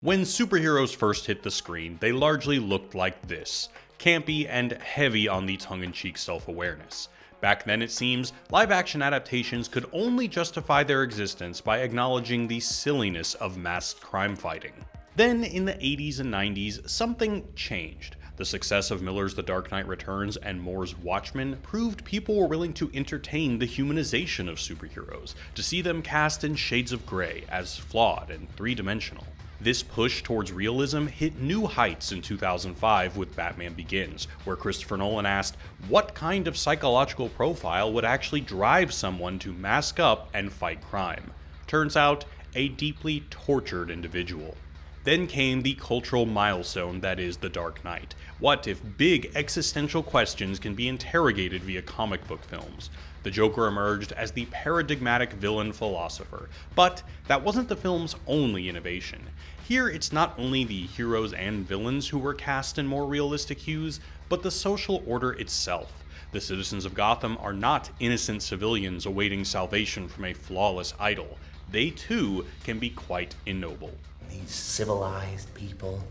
When superheroes first hit the screen, they largely looked like this, campy and heavy on the tongue-in-cheek self-awareness. Back then, it seems, live-action adaptations could only justify their existence by acknowledging the silliness of masked crime fighting. Then, in the 80s and 90s, something changed. The success of Miller's The Dark Knight Returns and Moore's Watchmen proved people were willing to entertain the humanization of superheroes, to see them cast in shades of gray, as flawed and three-dimensional. This push towards realism hit new heights in 2005 with Batman Begins, where Christopher Nolan asked what kind of psychological profile would actually drive someone to mask up and fight crime. Turns out, a deeply tortured individual. Then came the cultural milestone that is The Dark Knight. What if big existential questions can be interrogated via comic book films? The Joker emerged as the paradigmatic villain philosopher, but that wasn't the film's only innovation. Here, it's not only the heroes and villains who were cast in more realistic hues, but the social order itself. The citizens of Gotham are not innocent civilians awaiting salvation from a flawless idol. They too can be quite ignoble. These civilized people,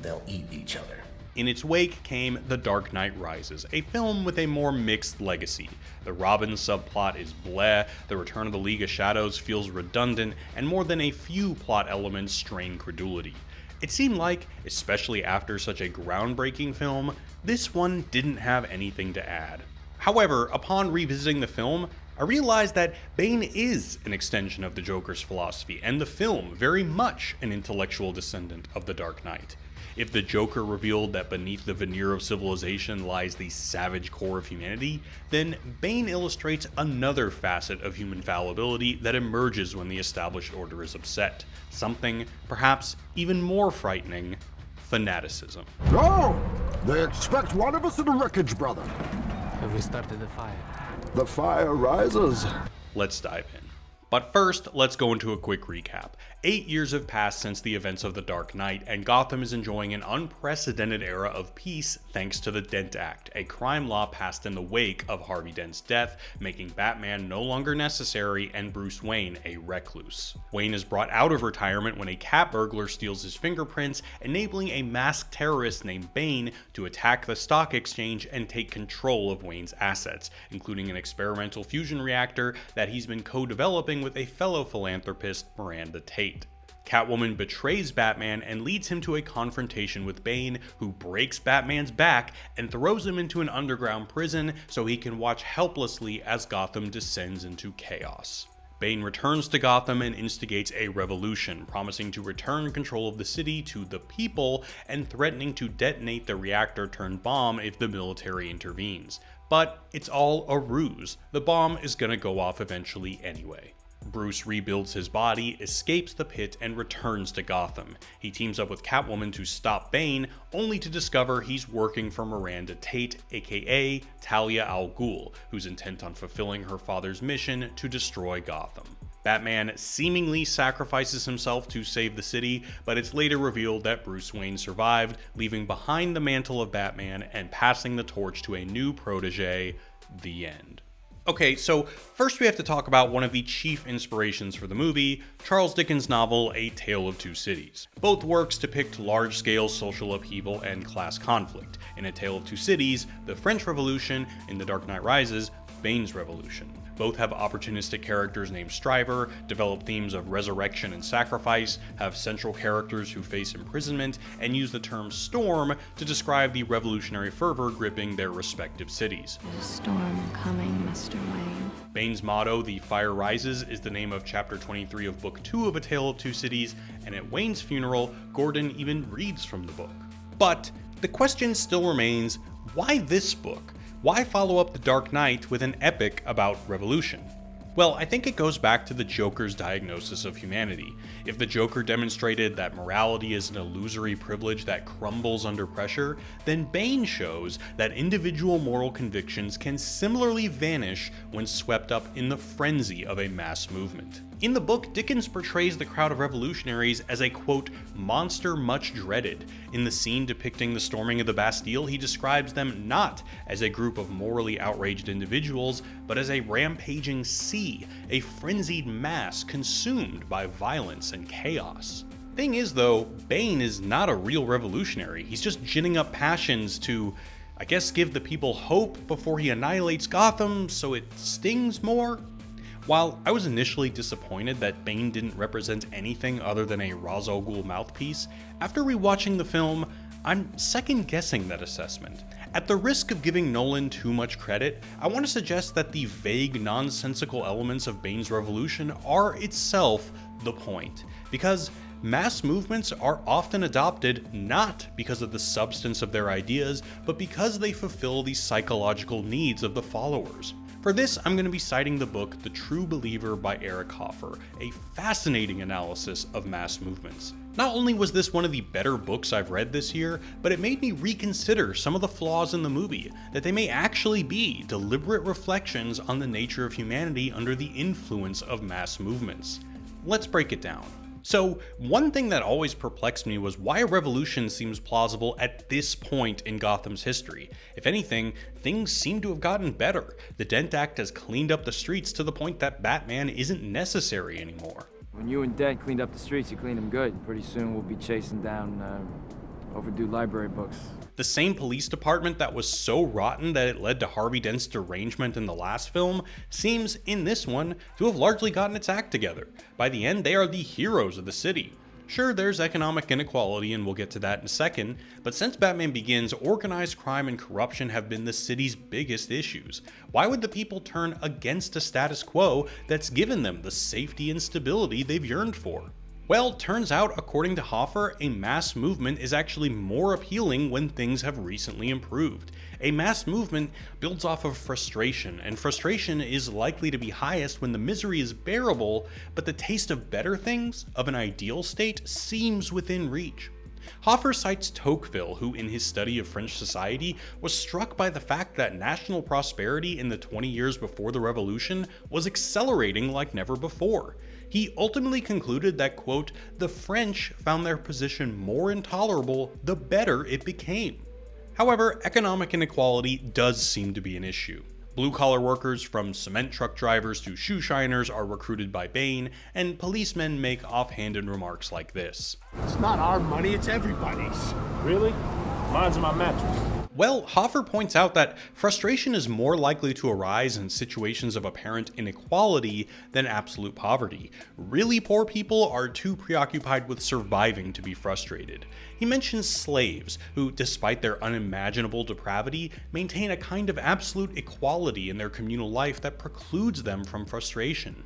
they'll eat each other. In its wake came The Dark Knight Rises, a film with a more mixed legacy. The Robin subplot is bleh, the Return of the League of Shadows feels redundant, and more than a few plot elements strain credulity. It seemed like, especially after such a groundbreaking film, this one didn't have anything to add. However, upon revisiting the film, I realized that Bane is an extension of the Joker's philosophy, and the film very much an intellectual descendant of The Dark Knight. If the Joker revealed that beneath the veneer of civilization lies the savage core of humanity, then Bane illustrates another facet of human fallibility that emerges when the established order is upset. Something, perhaps, even more frightening: fanaticism. Oh! They expect one of us in the wreckage, brother. Have we started the fire? The fire rises. Let's dive in. But first, let's go into a quick recap. 8 years have passed since the events of The Dark Knight, and Gotham is enjoying an unprecedented era of peace thanks to the Dent Act, a crime law passed in the wake of Harvey Dent's death, making Batman no longer necessary and Bruce Wayne a recluse. Wayne is brought out of retirement when a cat burglar steals his fingerprints, enabling a masked terrorist named Bane to attack the stock exchange and take control of Wayne's assets, including an experimental fusion reactor that he's been co-developing with a fellow philanthropist, Miranda Tate. Catwoman betrays Batman and leads him to a confrontation with Bane, who breaks Batman's back and throws him into an underground prison so he can watch helplessly as Gotham descends into chaos. Bane returns to Gotham and instigates a revolution, promising to return control of the city to the people and threatening to detonate the reactor-turned-bomb if the military intervenes. But it's all a ruse. The bomb is gonna go off eventually anyway. Bruce rebuilds his body, escapes the pit, and returns to Gotham. He teams up with Catwoman to stop Bane, only to discover he's working for Miranda Tate, aka Talia al Ghul, who's intent on fulfilling her father's mission to destroy Gotham. Batman seemingly sacrifices himself to save the city, but it's later revealed that Bruce Wayne survived, leaving behind the mantle of Batman and passing the torch to a new protege. The end. Okay, so first we have to talk about one of the chief inspirations for the movie, Charles Dickens' novel A Tale of Two Cities. Both works depict large-scale social upheaval and class conflict. In A Tale of Two Cities, the French Revolution; in The Dark Knight Rises, Bane's Revolution. Both have opportunistic characters named Stryver, develop themes of resurrection and sacrifice, have central characters who face imprisonment, and use the term storm to describe the revolutionary fervor gripping their respective cities. There's a storm coming, Mr. Wayne. Bane's motto, The Fire Rises, is the name of chapter 23 of book 2 of A Tale of Two Cities, and at Wayne's funeral, Gordon even reads from the book. But the question still remains, why this book? Why follow up The Dark Knight with an epic about revolution? Well, I think it goes back to the Joker's diagnosis of humanity. If the Joker demonstrated that morality is an illusory privilege that crumbles under pressure, then Bane shows that individual moral convictions can similarly vanish when swept up in the frenzy of a mass movement. In the book, Dickens portrays the crowd of revolutionaries as a, quote, monster much dreaded. In the scene depicting the storming of the Bastille, he describes them not as a group of morally outraged individuals, but as a rampaging sea, a frenzied mass consumed by violence and chaos. Thing is though, Bane is not a real revolutionary. He's just ginning up passions to, I guess, give the people hope before he annihilates Gotham so it stings more. While I was initially disappointed that Bane didn't represent anything other than a Ra's al Ghul mouthpiece, after rewatching the film, I'm second guessing that assessment. At the risk of giving Nolan too much credit, I want to suggest that the vague, nonsensical elements of Bane's revolution are itself the point, because mass movements are often adopted not because of the substance of their ideas, but because they fulfill the psychological needs of the followers. For this, I'm going to be citing the book The True Believer by Eric Hofer, a fascinating analysis of mass movements. Not only was this one of the better books I've read this year, but it made me reconsider some of the flaws in the movie, that they may actually be deliberate reflections on the nature of humanity under the influence of mass movements. Let's break it down. So, one thing that always perplexed me was why a revolution seems plausible at this point in Gotham's history. If anything, things seem to have gotten better. The Dent Act has cleaned up the streets to the point that Batman isn't necessary anymore. When you and Dent cleaned up the streets, you cleaned them good. Pretty soon we'll be chasing down overdue library books. The same police department that was so rotten that it led to Harvey Dent's derangement in the last film seems, in this one, to have largely gotten its act together. By the end, they are the heroes of the city. Sure, there's economic inequality, and we'll get to that in a second, but since Batman Begins, organized crime and corruption have been the city's biggest issues. Why would the people turn against a status quo that's given them the safety and stability they've yearned for? Well, turns out, according to Hofer, a mass movement is actually more appealing when things have recently improved. A mass movement builds off of frustration, and frustration is likely to be highest when the misery is bearable, but the taste of better things, of an ideal state, seems within reach. Hofer cites Tocqueville, who in his study of French society was struck by the fact that national prosperity in the 20 years before the revolution was accelerating like never before. He ultimately concluded that, quote, the French found their position more intolerable the better it became. However, economic inequality does seem to be an issue. Blue-collar workers, from cement truck drivers to shoe shiners, are recruited by Bane, and policemen make offhanded remarks like this. It's not our money, it's everybody's. Really? Mine's in my mattress. Well, Hofer points out that frustration is more likely to arise in situations of apparent inequality than absolute poverty. Really poor people are too preoccupied with surviving to be frustrated. He mentions slaves, who, despite their unimaginable depravity, maintain a kind of absolute equality in their communal life that precludes them from frustration.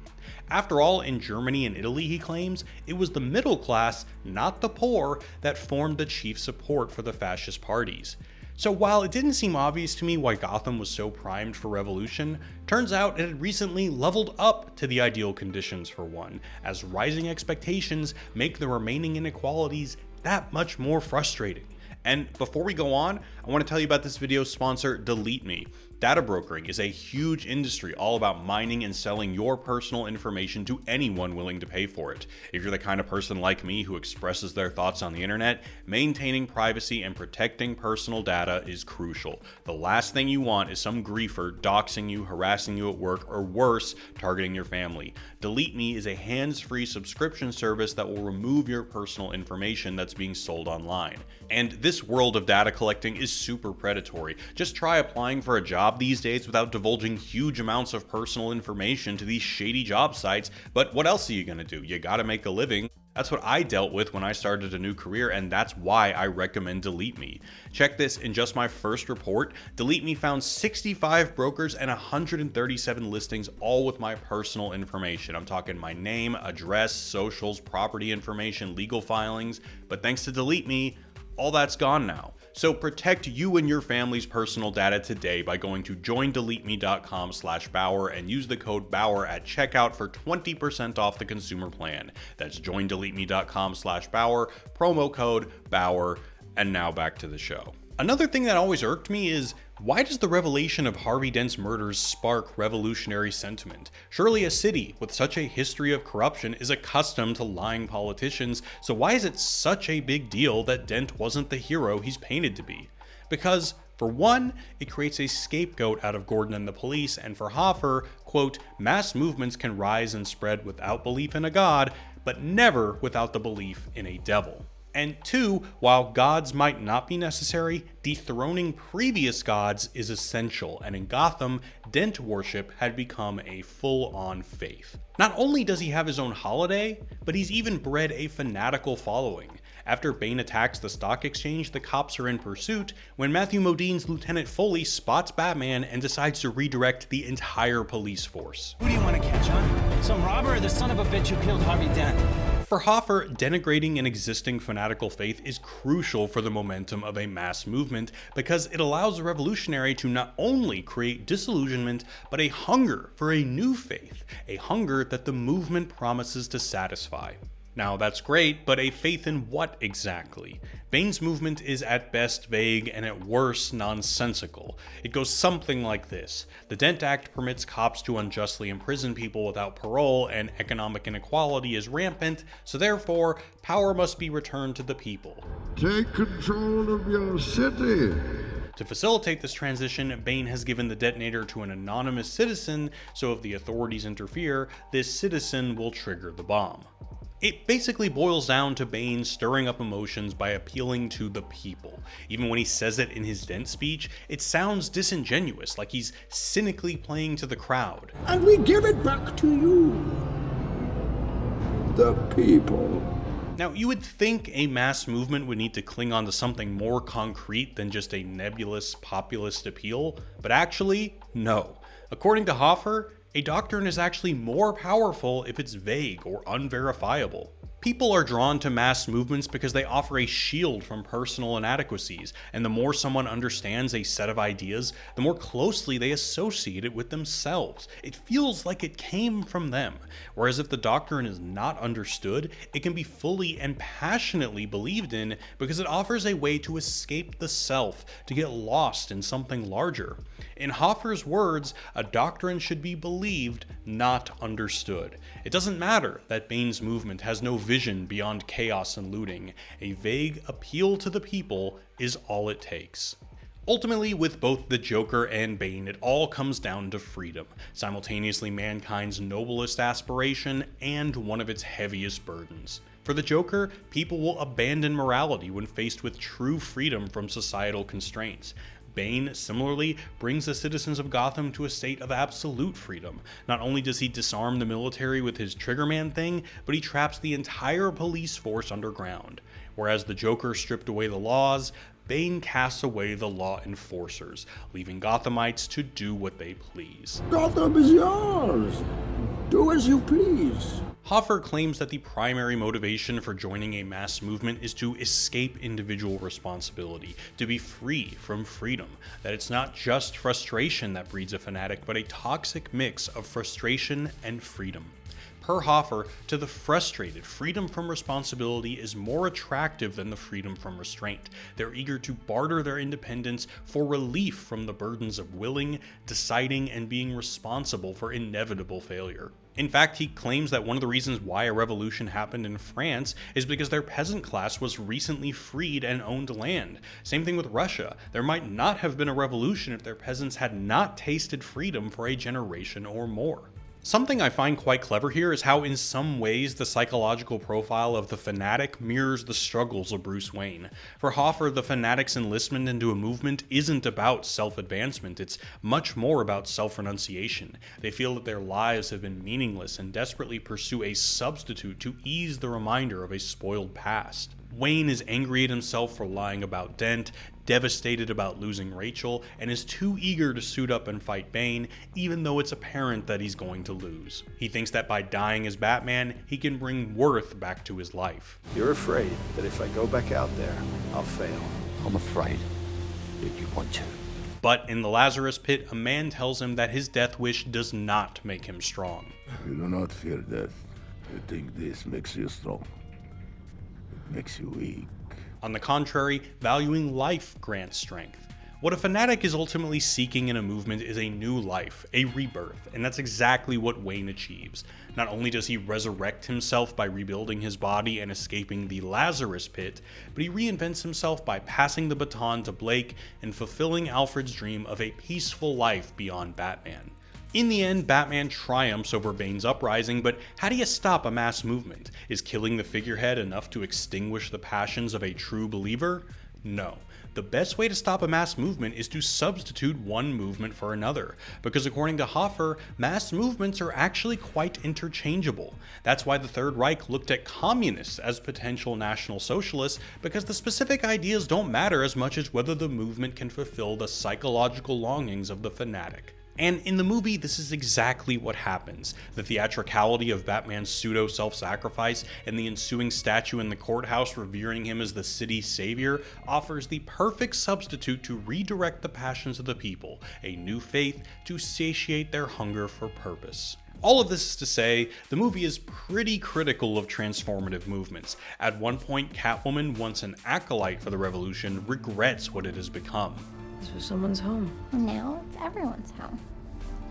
After all, in Germany and Italy, he claims, it was the middle class, not the poor, that formed the chief support for the fascist parties. So while it didn't seem obvious to me why Gotham was so primed for revolution, turns out it had recently leveled up to the ideal conditions for one, as rising expectations make the remaining inequalities that much more frustrating. And before we go on, I want to tell you about this video's sponsor, Delete Me. Data brokering is a huge industry all about mining and selling your personal information to anyone willing to pay for it. If you're the kind of person like me who expresses their thoughts on the internet, maintaining privacy and protecting personal data is crucial. The last thing you want is some griefer doxing you, harassing you at work, or worse, targeting your family. Delete Me is a hands-free subscription service that will remove your personal information that's being sold online. And this world of data collecting is super predatory. Just try applying for a job these days without divulging huge amounts of personal information to these shady job sites, but what else are you gonna do? You gotta make a living. That's what I dealt with when I started a new career, and that's why I recommend Delete Me. Check this, in just my first report, Delete Me found 65 brokers and 137 listings, all with my personal information. I'm talking my name, address, socials, property information, legal filings, but thanks to Delete Me, all that's gone now. So protect you and your family's personal data today by going to joindeleteme.com/Bauer and use the code Bauer at checkout for 20% off the consumer plan. That's joindeleteme.com/Bauer, promo code Bauer, and now back to the show. Another thing that always irked me is, why does the revelation of Harvey Dent's murders spark revolutionary sentiment? Surely a city with such a history of corruption is accustomed to lying politicians, so why is it such a big deal that Dent wasn't the hero he's painted to be? Because, for one, it creates a scapegoat out of Gordon and the police, and for Hofer, quote, mass movements can rise and spread without belief in a god, but never without the belief in a devil. And 2, while gods might not be necessary, dethroning previous gods is essential, and in Gotham, Dent worship had become a full-on faith. Not only does he have his own holiday, but he's even bred a fanatical following. After Bane attacks the stock exchange, the cops are in pursuit when Matthew Modine's Lieutenant Foley spots Batman and decides to redirect the entire police force. Who do you want to catch, huh? Some robber or the son of a bitch who killed Harvey Dent? For Hofer, denigrating an existing fanatical faith is crucial for the momentum of a mass movement because it allows a revolutionary to not only create disillusionment, but a hunger for a new faith, a hunger that the movement promises to satisfy. Now that's great, but a faith in what exactly? Bane's movement is at best vague and at worst nonsensical. It goes something like this. The Dent Act permits cops to unjustly imprison people without parole, and economic inequality is rampant, so therefore, power must be returned to the people. Take control of your city. To facilitate this transition, Bane has given the detonator to an anonymous citizen, so if the authorities interfere, this citizen will trigger the bomb. It basically boils down to Bane stirring up emotions by appealing to the people. Even when he says it in his Dent speech, it sounds disingenuous, like he's cynically playing to the crowd. And we give it back to you, the people. Now, you would think a mass movement would need to cling on to something more concrete than just a nebulous populist appeal, but actually, no. According to Hofer, a doctrine is actually more powerful if it's vague or unverifiable. People are drawn to mass movements because they offer a shield from personal inadequacies, and the more someone understands a set of ideas, the more closely they associate it with themselves. It feels like it came from them, whereas if the doctrine is not understood, it can be fully and passionately believed in because it offers a way to escape the self, to get lost in something larger. In Hofer's words, a doctrine should be believed, not understood. It doesn't matter that Bane's movement has no vision beyond chaos and looting. A vague appeal to the people is all it takes. Ultimately, with both the Joker and Bane, it all comes down to freedom, simultaneously mankind's noblest aspiration and one of its heaviest burdens. For the Joker, people will abandon morality when faced with true freedom from societal constraints. Bane, similarly, brings the citizens of Gotham to a state of absolute freedom. Not only does he disarm the military with his Triggerman thing, but he traps the entire police force underground. Whereas the Joker stripped away the laws, Bane casts away the law enforcers, leaving Gothamites to do what they please. Gotham is yours. Do as you please. Hofer claims that the primary motivation for joining a mass movement is to escape individual responsibility, to be free from freedom, that it's not just frustration that breeds a fanatic, but a toxic mix of frustration and freedom. Per Hofer, to the frustrated, freedom from responsibility is more attractive than the freedom from restraint. They're eager to barter their independence for relief from the burdens of willing, deciding, and being responsible for inevitable failure. In fact, he claims that one of the reasons why a revolution happened in France is because their peasant class was recently freed and owned land. Same thing with Russia. There might not have been a revolution if their peasants had not tasted freedom for a generation or more. Something I find quite clever here is how in some ways the psychological profile of the fanatic mirrors the struggles of Bruce Wayne. For Hofer, the fanatic's enlistment into a movement isn't about self-advancement, it's much more about self-renunciation. They feel that their lives have been meaningless and desperately pursue a substitute to ease the reminder of a spoiled past. Wayne is angry at himself for lying about Dent, devastated about losing Rachel, and is too eager to suit up and fight Bane, even though it's apparent that he's going to lose. He thinks that by dying as Batman, he can bring worth back to his life. You're afraid that if I go back out there, I'll fail. I'm afraid that you want to. But in the Lazarus Pit, a man tells him that his death wish does not make him strong. You do not fear death. You think this makes you strong. It makes you weak. On the contrary, valuing life grants strength. What a fanatic is ultimately seeking in a movement is a new life, a rebirth, and that's exactly what Wayne achieves. Not only does he resurrect himself by rebuilding his body and escaping the Lazarus Pit, but he reinvents himself by passing the baton to Blake and fulfilling Alfred's dream of a peaceful life beyond Batman. In the end, Batman triumphs over Bane's uprising, but how do you stop a mass movement? Is killing the figurehead enough to extinguish the passions of a true believer? No. The best way to stop a mass movement is to substitute one movement for another, because according to Hofer, mass movements are actually quite interchangeable. That's why the Third Reich looked at communists as potential National Socialists, because the specific ideas don't matter as much as whether the movement can fulfill the psychological longings of the fanatic. And in the movie, this is exactly what happens. The theatricality of Batman's pseudo-self-sacrifice and the ensuing statue in the courthouse revering him as the city's savior offers the perfect substitute to redirect the passions of the people, a new faith to satiate their hunger for purpose. All of this is to say, the movie is pretty critical of transformative movements. At one point, Catwoman, once an acolyte for the revolution, regrets what it has become. This was someone's home. Now it's everyone's home.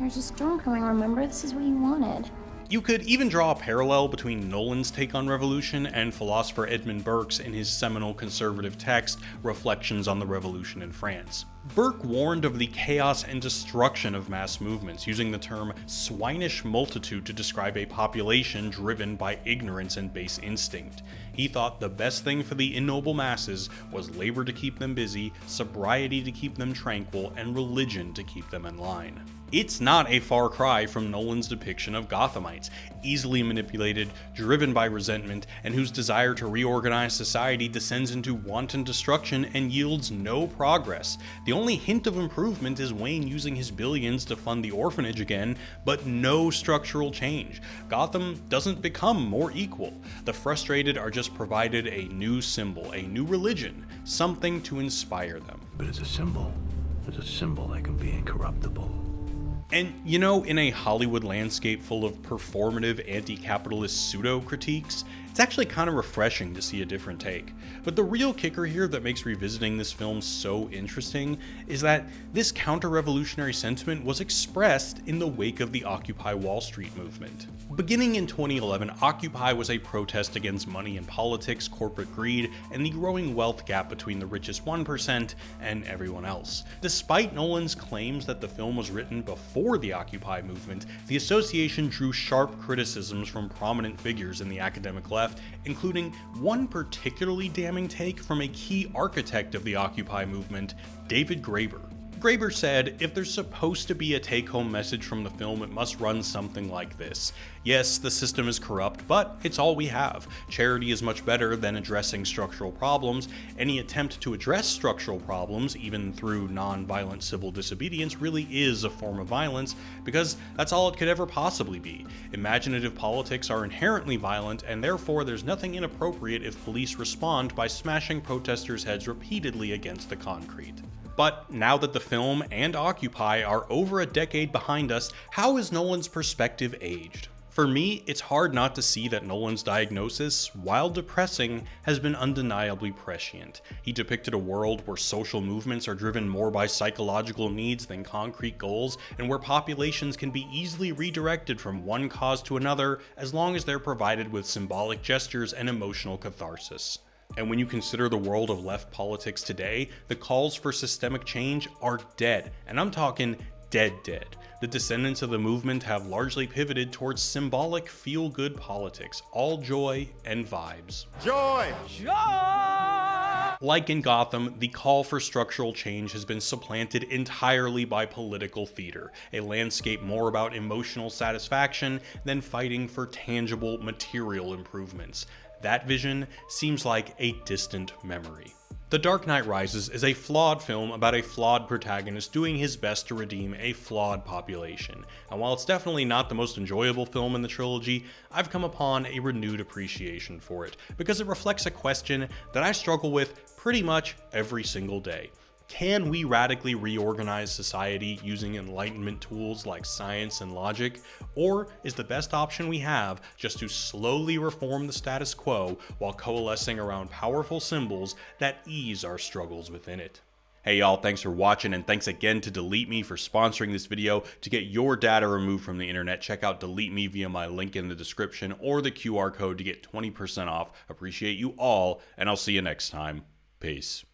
There's a storm coming, remember? This is what you wanted. You could even draw a parallel between Nolan's take on revolution and philosopher Edmund Burke's in his seminal conservative text, Reflections on the Revolution in France. Burke warned of the chaos and destruction of mass movements, using the term swinish multitude to describe a population driven by ignorance and base instinct. He thought the best thing for the ignoble masses was labor to keep them busy, sobriety to keep them tranquil, and religion to keep them in line. It's not a far cry from Nolan's depiction of Gothamites, easily manipulated, driven by resentment, and whose desire to reorganize society descends into wanton destruction and yields no progress. The only hint of improvement is Wayne using his billions to fund the orphanage again, but no structural change. Gotham doesn't become more equal. The frustrated are just provided a new symbol, a new religion, something to inspire them. But it's a symbol. It's a symbol that can be incorruptible. And you know, in a Hollywood landscape full of performative anti-capitalist pseudo-critiques, it's actually kind of refreshing to see a different take. But the real kicker here that makes revisiting this film so interesting is that this counter-revolutionary sentiment was expressed in the wake of the Occupy Wall Street movement. Beginning in 2011, Occupy was a protest against money in politics, corporate greed, and the growing wealth gap between the richest 1% and everyone else. Despite Nolan's claims that the film was written before the Occupy movement, the association drew sharp criticisms from prominent figures in the academic left, including one particularly damning take from a key architect of the Occupy movement, David Graeber. Graeber said, if there's supposed to be a take-home message from the film, it must run something like this. Yes, the system is corrupt, but it's all we have. Charity is much better than addressing structural problems. Any attempt to address structural problems, even through non-violent civil disobedience, really is a form of violence, because that's all it could ever possibly be. Imaginative politics are inherently violent, and therefore there's nothing inappropriate if police respond by smashing protesters' heads repeatedly against the concrete. But now that the film and Occupy are over a decade behind us, how is Nolan's perspective aged? For me, it's hard not to see that Nolan's diagnosis, while depressing, has been undeniably prescient. He depicted a world where social movements are driven more by psychological needs than concrete goals, and where populations can be easily redirected from one cause to another as long as they're provided with symbolic gestures and emotional catharsis. And when you consider the world of left politics today, the calls for systemic change are dead, and I'm talking dead. The descendants of the movement have largely pivoted towards symbolic feel-good politics, all joy and vibes. Joy! Like in Gotham, the call for structural change has been supplanted entirely by political theater, a landscape more about emotional satisfaction than fighting for tangible material improvements. That vision seems like a distant memory. The Dark Knight Rises is a flawed film about a flawed protagonist doing his best to redeem a flawed population. And while it's definitely not the most enjoyable film in the trilogy, I've come upon a renewed appreciation for it, because it reflects a question that I struggle with pretty much every single day. Can we radically reorganize society using Enlightenment tools like science and logic? Or is the best option we have just to slowly reform the status quo while coalescing around powerful symbols that ease our struggles within it? Hey y'all, thanks for watching, and thanks again to Delete Me for sponsoring this video. To get your data removed from the internet, check out Delete Me via my link in the description or the QR code to get 20% off. Appreciate you all, and I'll see you next time. Peace.